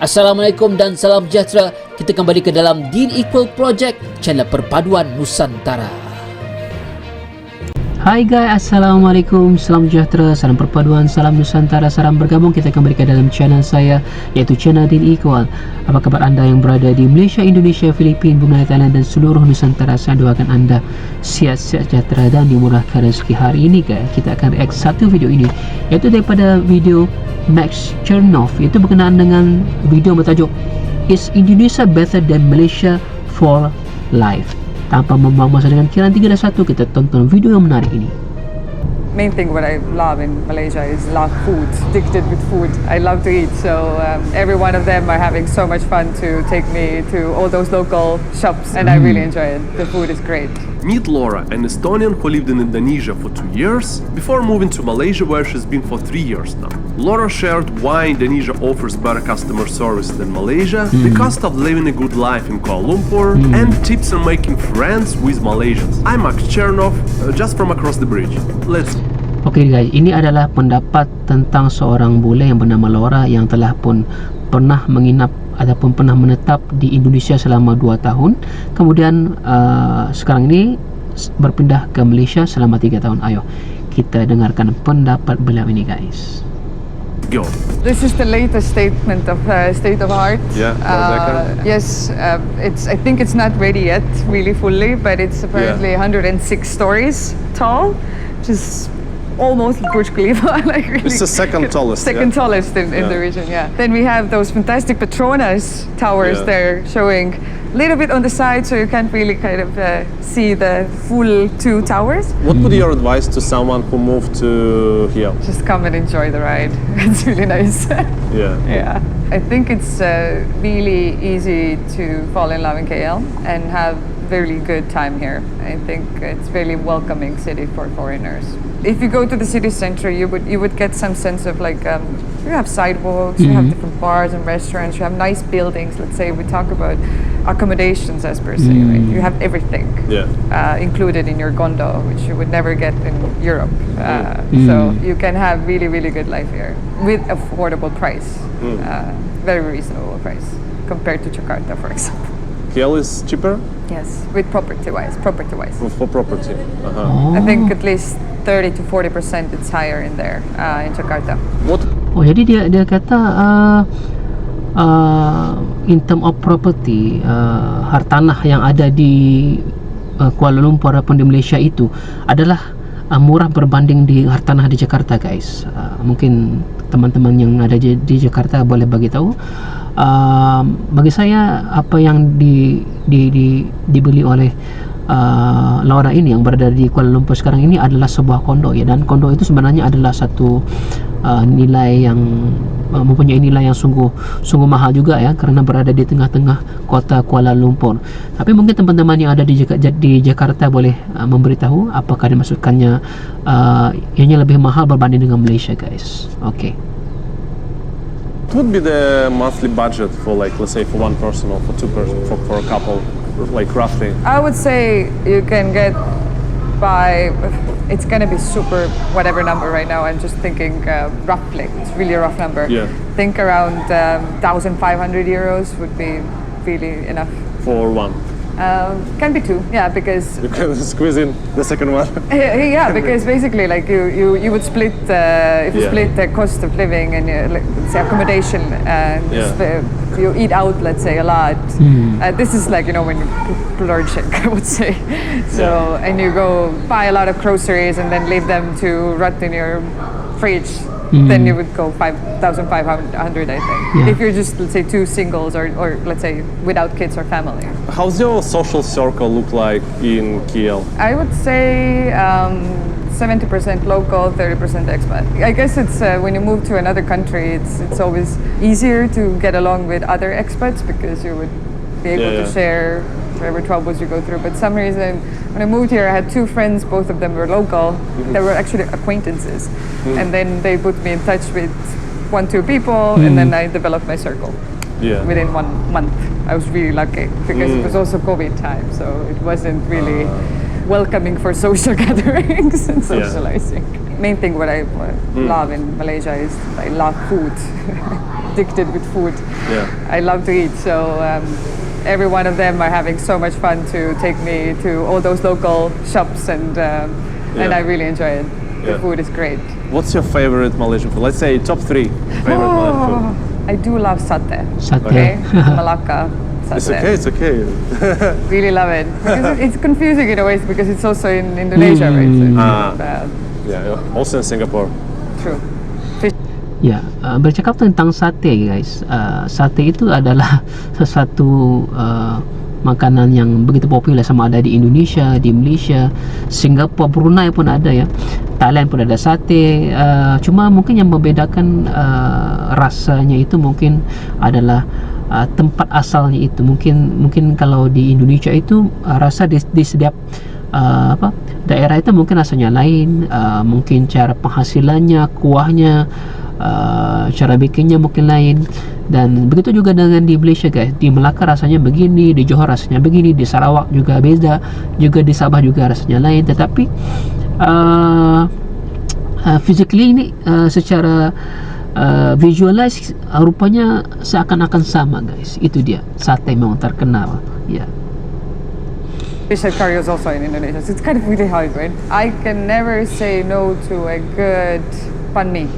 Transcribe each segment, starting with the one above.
Assalamualaikum dan salam sejahtera. Kita kembali ke dalam Dean Equal Project, channel perpaduan Nusantara. Hai guys, Assalamualaikum, salam sejahtera, salam perpaduan, salam Nusantara, salam bergabung. Kita kembali ke dalam channel saya, iaitu channel Dean Equal. Apa kabar anda yang berada di Malaysia, Indonesia, Filipina, Brunei, Thailand dan seluruh Nusantara? Saya doakan anda sihat-sihat sejahtera dan dimurahkan rezeki. Hari ini guys, kita akan react satu video ini, iaitu daripada video Max Chernoff, iaitu berkenaan dengan video bertajuk Is Indonesia Better Than Malaysia for Life? Tanpa membuang masa dengan kiraan 3 dan 1, kita tonton video yang menarik ini. Main thing what I love in Malaysia is love food, addicted with food. I love to eat, so every one of them are having so much fun to take me to all those local shops, and I really enjoy it. The food is great. Meet Laura, an Estonian who lived in Indonesia for 2 years, before moving to Malaysia where she's been for 3 years now. Laura shared why Indonesia offers better customer service than Malaysia, the cost of living a good life in Kuala Lumpur, and tips on making friends with Malaysians. I'm Max Chernoff, just from across the bridge. Let's go. Oke guys, ini adalah pendapat tentang seorang bule yang bernama Laura yang telah pun pernah menginap ataupun pernah menetap di Indonesia selama 2 tahun. Kemudian sekarang ini berpindah ke Malaysia selama 3 tahun. Ayo kita dengarkan pendapat beliau ini guys. Go. This is the latest statement of state of art. Yeah, yes, I think it's not ready yet, really fully, but it's apparently 106 stories tall, which is almost Burj Khalifa. Like really, it's the second tallest. Tallest in the region. Yeah. Then we have those fantastic Petronas towers there, showing a little bit on the side, so you can't really kind of see the full 2 towers. What would be your advice to someone who moved to here? Just come and enjoy the ride. It's really nice. Yeah. I think it's really easy to fall in love in KL and have very good time here. I think it's really welcoming city for foreigners. If you go to the city center, you would get some sense of like you have sidewalks, you have different bars and restaurants, you have nice buildings. Let's say we talk about accommodations as per se, right? You have everything included in your condo, which you would never get in Europe. So you can have really good life here with affordable price, very reasonable price compared to Jakarta, for example. KL is cheaper? Yes, with property-wise. For property. I think at least 30 to 40% it's higher in there, in Jakarta. What? Oh, jadi dia kata in term of property, hartanah yang ada di Kuala Lumpur ataupun di Malaysia itu adalah murah berbanding di hartanah di Jakarta guys. Mungkin teman-teman yang ada di Jakarta boleh bagi tahu. Bagi saya apa yang dibeli oleh Laura ini yang berada di Kuala Lumpur sekarang ini adalah sebuah kondo ya, dan kondo itu sebenarnya adalah satu nilai yang mempunyai nilai yang sungguh mahal juga ya, karena berada di tengah-tengah kota Kuala Lumpur. Tapi mungkin teman-teman yang ada di Jakarta boleh memberitahu apakah dimaksudkannya ianya lebih mahal berbanding dengan Malaysia guys. Oke. What would be the monthly budget for, like, let's say for one person or for 2 person, for a couple, like roughly? I would say you can get by, it's gonna be super whatever number right now. I'm just thinking roughly, it's really a rough number. Yeah. Think around 1,500 euros would be really enough. For one? Can be 2, yeah, because you can squeeze in the second one. Yeah, because basically, like you would split if you split the cost of living and like, say accommodation and you eat out, let's say, a lot. This is like, you know, when people are sick, I would say. So and you go buy a lot of groceries and then leave them to rot in your fridge. Then you would go 5,500, I think. If you're just, let's say, 2 singles or let's say without kids or family. How's your social circle look like in KL? I would say 70% local, 30% expat. I guess it's when you move to another country, it's always easier to get along with other expats because you would be able to share whatever troubles you go through. But some reason, when I moved here, I had 2 friends, both of them were local. They were actually acquaintances. And then they put me in touch with 1-2 people, and then I developed my circle. Within 1 month. I was really lucky because it was also COVID time, so it wasn't really welcoming for social gatherings and socializing. Main thing what I love in Malaysia is I love food. addicted with food. Yeah. I love to eat, so every one of them are having so much fun to take me to all those local shops, and I really enjoy it. The food is great. What's your favorite Malaysian food? Let's say top 3 favorite Malaysian food. I do love satay. Satay. Okay, Malacca. Satay. It's okay. Really love it. Because it's confusing in a way because it's also in Indonesia, right? So, Yeah, also in Singapore. true. Ya, bercakap tentang sate guys, sate itu adalah sesuatu makanan yang begitu populer, sama ada di Indonesia, di Malaysia, Singapura, Brunei pun ada ya, Thailand pun ada sate. Cuma mungkin yang membedakan rasanya itu mungkin adalah tempat asalnya itu. Mungkin kalau di Indonesia itu rasa di setiap daerah itu mungkin rasanya lain, mungkin cara penghasilannya, kuahnya, cara bikinnya mungkin lain. Dan begitu juga dengan di Malaysia guys. Di Melaka rasanya begini, di Johor rasanya begini, di Sarawak juga beda, juga di Sabah juga rasanya lain. Tetapi physically ini secara visualize rupanya seakan-akan sama guys. Itu dia, sate memang terkenal ya. Fish and curry is also in Indonesia, so it's kind of really hard, right? I can never say no to a good banh mi.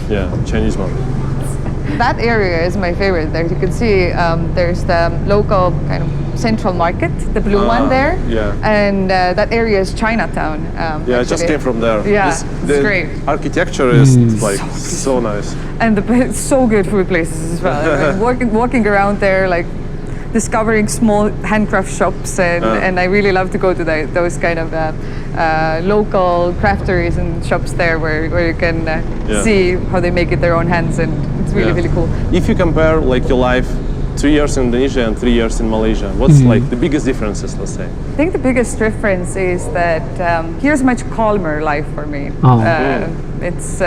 Yeah, Chinese one. That area is my favorite. There you can see there's the local kind of central market, the blue one there. Yeah. And that area is Chinatown. Yeah, I just came from there. Yeah, the it's great. Architecture is like so nice. And so good food places as well. I mean, walking around there, like discovering small handcraft shops, and I really love to go to those kind of local crafteries and shops there where you can see how they make it their own hands, and it's really cool. If you compare like your life 3 years in Indonesia and 3 years in Malaysia, what's like the biggest differences, let's say? I think the biggest difference is that here's a much calmer life for me. It's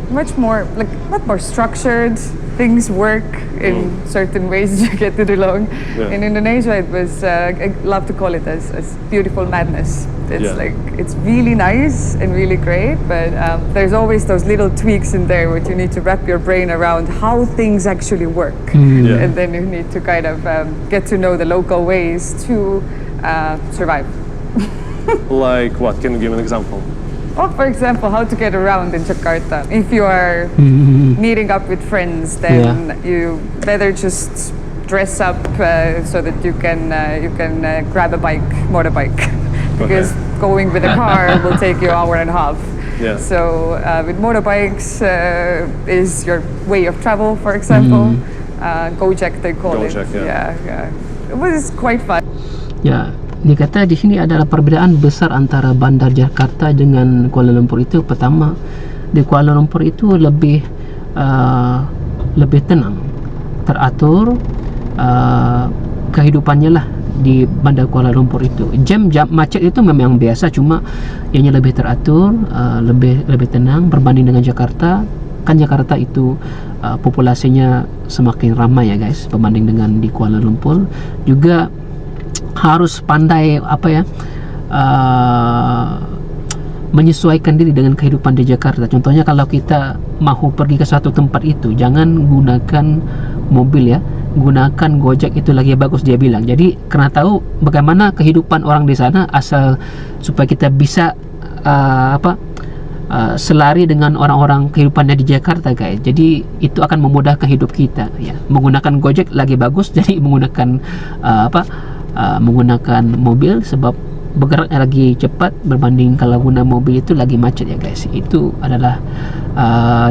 much more, like, not more structured. Things work in certain ways you get to do long. Yeah. In Indonesia, it was, I love to call it as beautiful madness. It's like, it's really nice and really great, but there's always those little tweaks in there where you need to wrap your brain around how things actually work. And then you need to kind of get to know the local ways to survive. Like what? Can you give an example? Oh, for example, how to get around in Jakarta. If you are meeting up with friends, then you better just dress up so that you can grab a motorbike, because going with a car will take you an hour and a half. Yeah. So with motorbikes is your way of travel, for example. Gojek they call it. Yeah. It was quite fun. Ya, dikata di sini adalah perbedaan besar antara bandar Jakarta dengan Kuala Lumpur. Itu pertama, di Kuala Lumpur itu lebih tenang, teratur kehidupannya lah. Di bandar Kuala Lumpur itu jam macet itu memang biasa, cuma ianya lebih teratur, lebih tenang berbanding dengan Jakarta. Kan Jakarta itu populasinya semakin ramai ya guys, berbanding dengan di Kuala Lumpur. Juga harus pandai menyesuaikan diri dengan kehidupan di Jakarta. Contohnya kalau kita mahu pergi ke satu tempat itu, jangan gunakan mobil ya, gunakan Gojek, itu lagi bagus dia bilang. Jadi kena tahu bagaimana kehidupan orang di sana, asal supaya kita bisa selari dengan orang-orang kehidupannya di Jakarta guys. Jadi itu akan memudahkan hidup kita ya. Menggunakan Gojek lagi bagus jadi menggunakan menggunakan mobil, sebab bergeraknya lagi cepat berbanding kalau guna mobil itu lagi macet ya guys. Itu adalah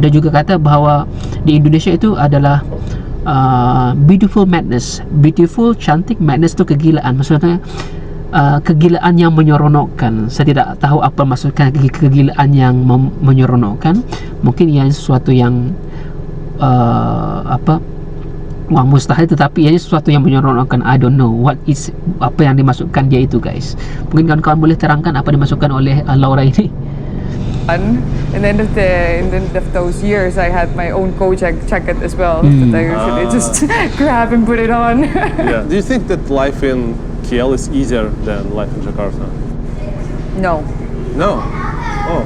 dia juga kata bahawa di Indonesia itu adalah beautiful madness. Beautiful, cantik, madness itu kegilaan. Maksudnya kegilaan yang menyeronokkan. Saya tidak tahu apa maksudnya kegilaan yang menyeronokkan. Mungkin ia sesuatu yang wah mustahil, tetapi ia sesuatu yang menyeronokkan. I don't know what is, apa yang dimasukkan dia itu guys. Mungkin kawan-kawan boleh terangkan apa dimasukkan oleh Laura ini. And then at the end of those years, I had my own Gojek jacket as well that I usually just grab and put it on. Yeah. Do you think that life in KL is easier than life in Jakarta? No. No. Oh.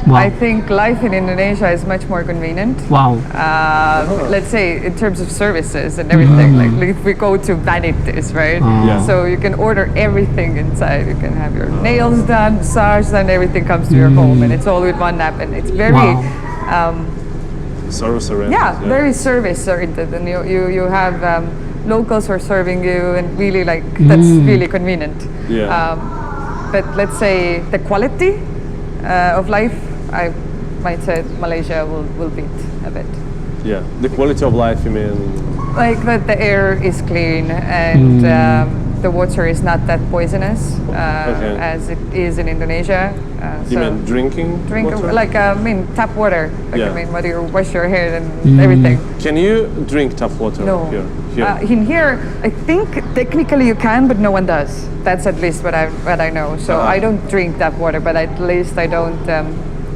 Wow. I think life in Indonesia is much more convenient. Wow. Let's say in terms of services and everything, like if we go to Vanities, right? Yeah. So you can order everything inside. You can have your nails done, massage done, everything comes to your home, and it's all with one app, and it's very. Wow. Service oriented. Yeah, very service oriented, and you have locals who are serving you, and really like that's really convenient. Yeah. But let's say the quality of life, I might say Malaysia will beat a bit. Yeah. The quality of life, you mean? Like that the air is clean and the water is not that poisonous as it is in Indonesia. You mean drinking water? Like I mean tap water. Like Yeah. I mean when you wash your hair and everything. Can you drink tap water No. here? In here, I think technically you can, but no one does. That's at least what I know. So I don't drink tap water, but at least I don't.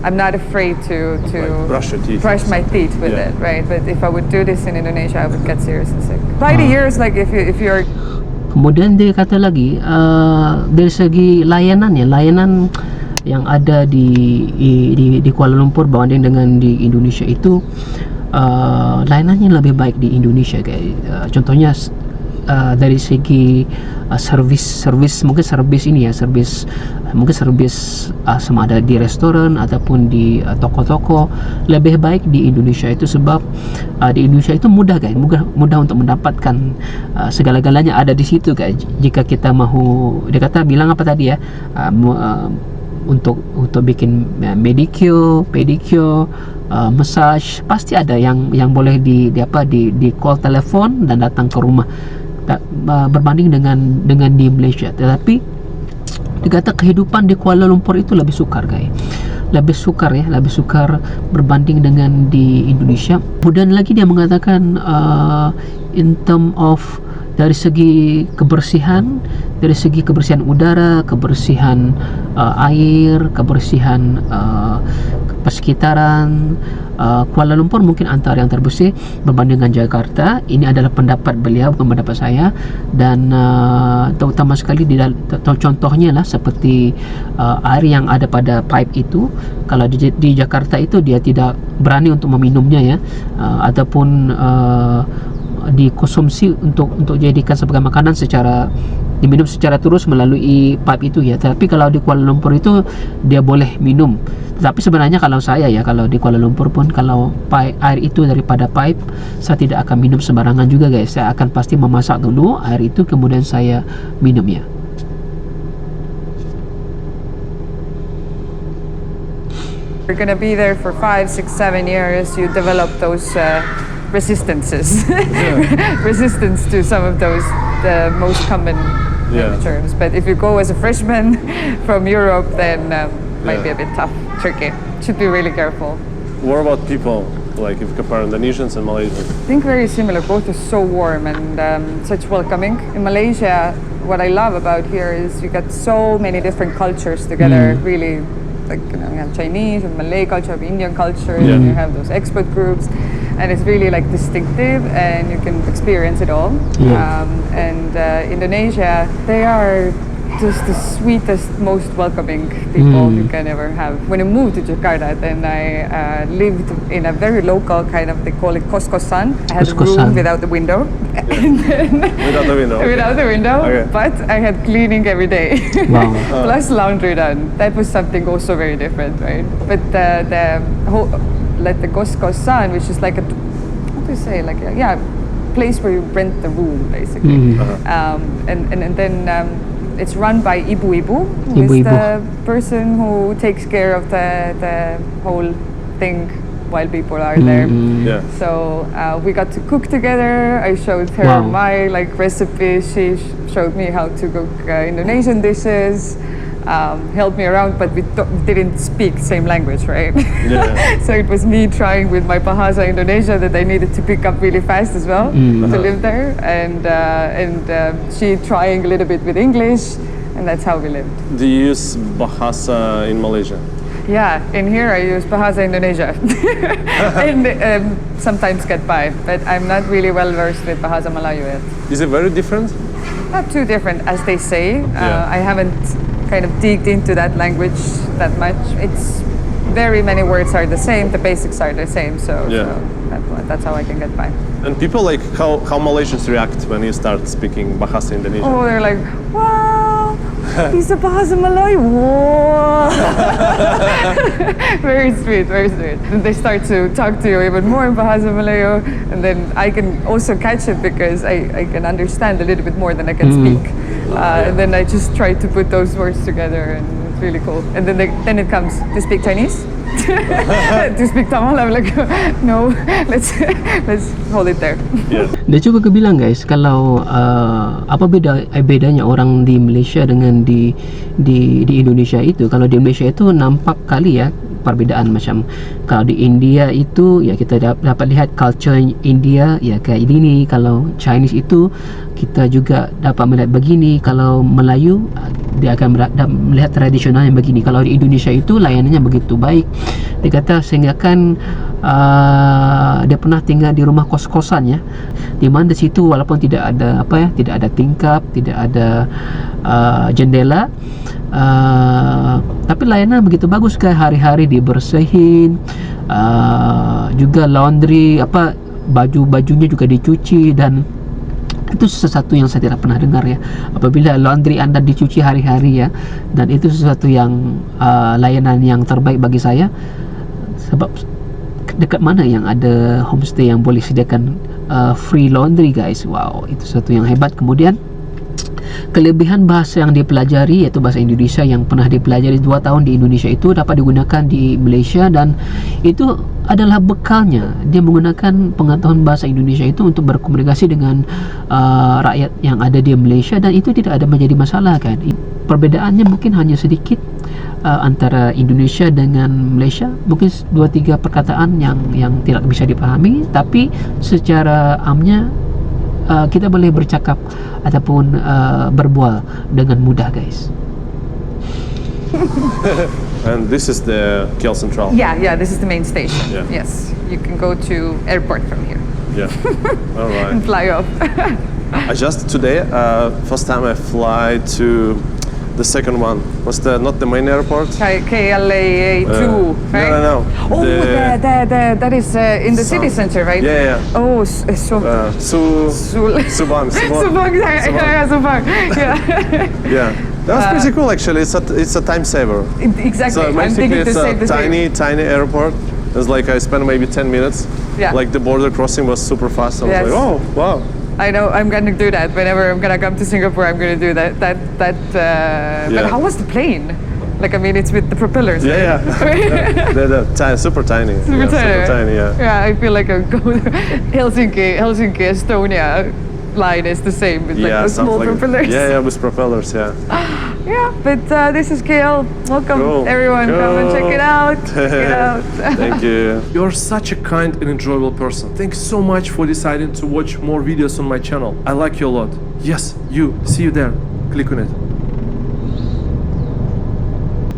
I'm not afraid to Like brush your teeth. brush my teeth with Yeah. it, right? But if I would do this in Indonesia, I would get seriously sick. By the years, like if you're Kemudian dia kata lagi dari segi layanan yang ada di Kuala Lumpur berbanding dengan di Indonesia itu layanannya lebih baik di Indonesia guys. Contohnya dari segi servis mungkin servis sama ada di restoran ataupun di toko-toko lebih baik di Indonesia itu sebab di Indonesia itu mudah guys, mudah untuk mendapatkan segala-galanya ada di situ guys. Jika kita mahu, dia kata bilang apa tadi ya, untuk bikin manicure, pedicure, massage pasti ada yang boleh di call telepon dan datang ke rumah. Berbanding dengan di Malaysia. Tetapi dikata kehidupan di Kuala Lumpur itu lebih sukar guys, lebih sukar berbanding dengan di Indonesia. Kemudian lagi dia mengatakan in term of dari segi kebersihan udara, kebersihan air, kebersihan persekitaran, Kuala Lumpur mungkin antara yang terbersih berbanding dengan Jakarta. Ini adalah pendapat beliau, bukan pendapat saya. Dan terutama sekali contohnya lah seperti air yang ada pada pipe itu. Kalau di Jakarta itu dia tidak berani untuk meminumnya ya, ataupun dikonsumsi untuk jadikan sebagai makanan diminum secara terus melalui pipe itu ya. Tapi kalau di Kuala Lumpur itu dia boleh minum. Tapi sebenarnya kalau di Kuala Lumpur pun kalau air itu daripada pipe, saya tidak akan minum sembarangan juga guys. Saya akan pasti memasak dulu air itu, kemudian saya minum ya. you're gonna be there for 5, 6, 7 years, you develop those resistance to some of those the most common terms. But if you go as a freshman from Europe, then might be a bit tough, tricky. Should be really careful. What about people? Like if you compare Indonesians and Malaysians? I think very similar. Both are so warm and such welcoming. In Malaysia, what I love about here is you got so many different cultures together. Really, like you have Chinese, and Malay culture, Indian culture, and you have those expert groups. And it's really like distinctive, and you can experience it all. And Indonesia, they are just the sweetest, most welcoming people you can ever have. When I moved to Jakarta, then I lived in a very local kind of, they call it kos-kosan. I had a room without the window. And then Without the window. Without the window, Okay. but I had cleaning every day. Wow. Plus laundry done. That was something also very different, right? But the whole, like the kos-kosan, which is like a, how do you say, like a, place where you rent the room, basically. And then it's run by ibu-ibu, who is the person who takes care of the whole thing while people are there. So we got to cook together. I showed her my recipes. She showed me how to cook Indonesian dishes. Helped me around, but we didn't speak same language, right? So it was me trying with my bahasa Indonesia that I needed to pick up really fast as well to live there, and she trying a little bit with English, and that's how we lived. Do you use bahasa in Malaysia? Yeah, in here I use bahasa Indonesia, and sometimes get by, but I'm not really well versed with bahasa Melayu yet. Is it very different? Not too different as they say. I haven't kind of digged into that language that much. It's very many words are the same, the basics are the same, so, Yeah. so that's how I can get by. And people like how Malaysians react when you start speaking Bahasa Indonesia. Oh, they're like, wow, bisa bahasa Melayu. Wow. Very sweet, very sweet. And they start to talk to you even more in bahasa Melayu, and then I can also catch it because I can understand a little bit more than I can speak. And then I just try to put those words together, and it's really cool. And then then it comes to speak Chinese. To speak Tamil, I'm like, no, let's hold it there. Yeah. Dia cuba ke bilang guys, kalau apa bedanya orang di Malaysia dengan di Indonesia itu. Kalau di Malaysia itu nampak kali ya perbezaan, macam kalau di India itu ya kita dapat lihat culture India ya kayak ini. Kalau Chinese itu kita juga dapat melihat begini. Kalau Melayu dia akan melihat tradisional yang begini. Kalau di Indonesia itu layanannya begitu baik. Dia kata sehingga kan dia pernah tinggal di rumah kos-kosan ya, di mana di situ walaupun tidak ada tidak ada tingkap, tidak ada jendela, tapi layanan begitu bagus kan, hari-hari dibersihin, juga laundry, baju-bajunya juga dicuci, dan itu sesuatu yang saya tidak pernah dengar ya, apabila laundry anda dicuci hari-hari ya, dan itu sesuatu yang layanan yang terbaik bagi saya. Sebab dekat mana yang ada homestay yang boleh sediakan free laundry guys. Wow, itu sesuatu yang hebat. Kemudian kelebihan bahasa yang dipelajari, iaitu bahasa Indonesia yang pernah dipelajari 2 tahun di Indonesia, itu dapat digunakan di Malaysia, dan itu adalah bekalnya. Dia menggunakan pengetahuan bahasa Indonesia itu untuk berkomunikasi dengan rakyat yang ada di Malaysia, dan itu tidak ada menjadi masalah kan. Perbedaannya mungkin hanya sedikit antara Indonesia dengan Malaysia, mungkin 2-3 perkataan yang tidak bisa dipahami, tapi secara amnya kita boleh bercakap ataupun berbual dengan mudah guys. And this is the KL Central. Yeah, this is the main station. Yeah. Yes, you can go to airport from here. Yeah. All right. And fly off. I just today, first time I fly to the second one. What's not the main airport? KLA 2, right? No. Oh, that is in the city center, right? Yeah. Oh, Subang. Subang. Yeah. Yeah. That's pretty cool actually. It's a time saver. Exactly. So I'm thinking to save the tiny airport. It's like I spent maybe 10 minutes. Yeah. Like the border crossing was super fast. I was like, oh wow. I know, I'm gonna do that whenever I'm gonna come to Singapore. I'm gonna do that. But how was the plane? Like, I mean, it's with the propellers. Yeah. They're super tiny. Super tiny. Yeah. Yeah, I feel like I'm going Helsinki, Estonia line is the same with like the small propellers. Yeah, with propellers. Yeah. Yeah, but this is KL. Welcome, everyone. Cool. Come and check it out. Thank you. You're such a kind and enjoyable person. Thanks so much for deciding to watch more videos on my channel. I like you a lot. Yes, you. See you there. Click on it.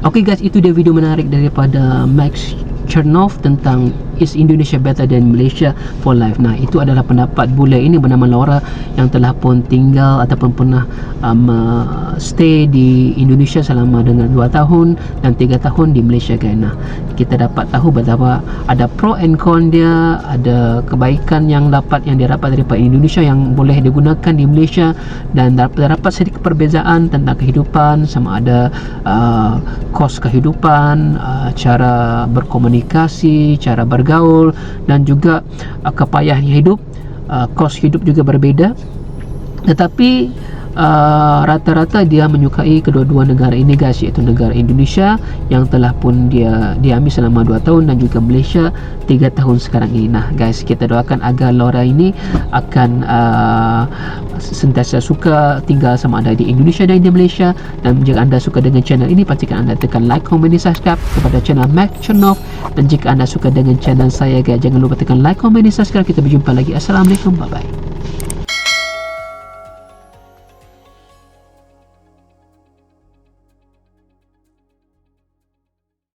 Okay guys, itu dia video menarik daripada Max Chernoff tentang Is Indonesia Better Than Malaysia for Life. Nah, itu adalah pendapat bule ini bernama Laura yang telah pun tinggal ataupun pernah stay di Indonesia selama dengan 2 tahun dan 3 tahun di Malaysia kan. Nah, kita dapat tahu betapa ada pro and con dia, ada kebaikan yang dia dapat daripada Indonesia yang boleh digunakan di Malaysia, dan dapat sedikit perbezaan tentang kehidupan, sama ada kos kehidupan, cara berkomunikasi, cara bergaul, dan juga kepayahan hidup. Kos hidup juga berbeda, tetapi rata-rata dia menyukai kedua-dua negara ini guys, iaitu negara Indonesia yang telah pun dia diami selama 2 tahun, dan juga Malaysia 3 tahun sekarang ini. Nah guys, kita doakan agar Laura ini akan sentiasa suka tinggal sama ada di Indonesia dan di Malaysia. Dan jika anda suka dengan channel ini, pastikan anda tekan like, komen, dan subscribe kepada channel Max Chernoff. Dan jika anda suka dengan channel saya guys, jangan lupa tekan like, komen, dan subscribe. Kita berjumpa lagi. Assalamualaikum, bye bye.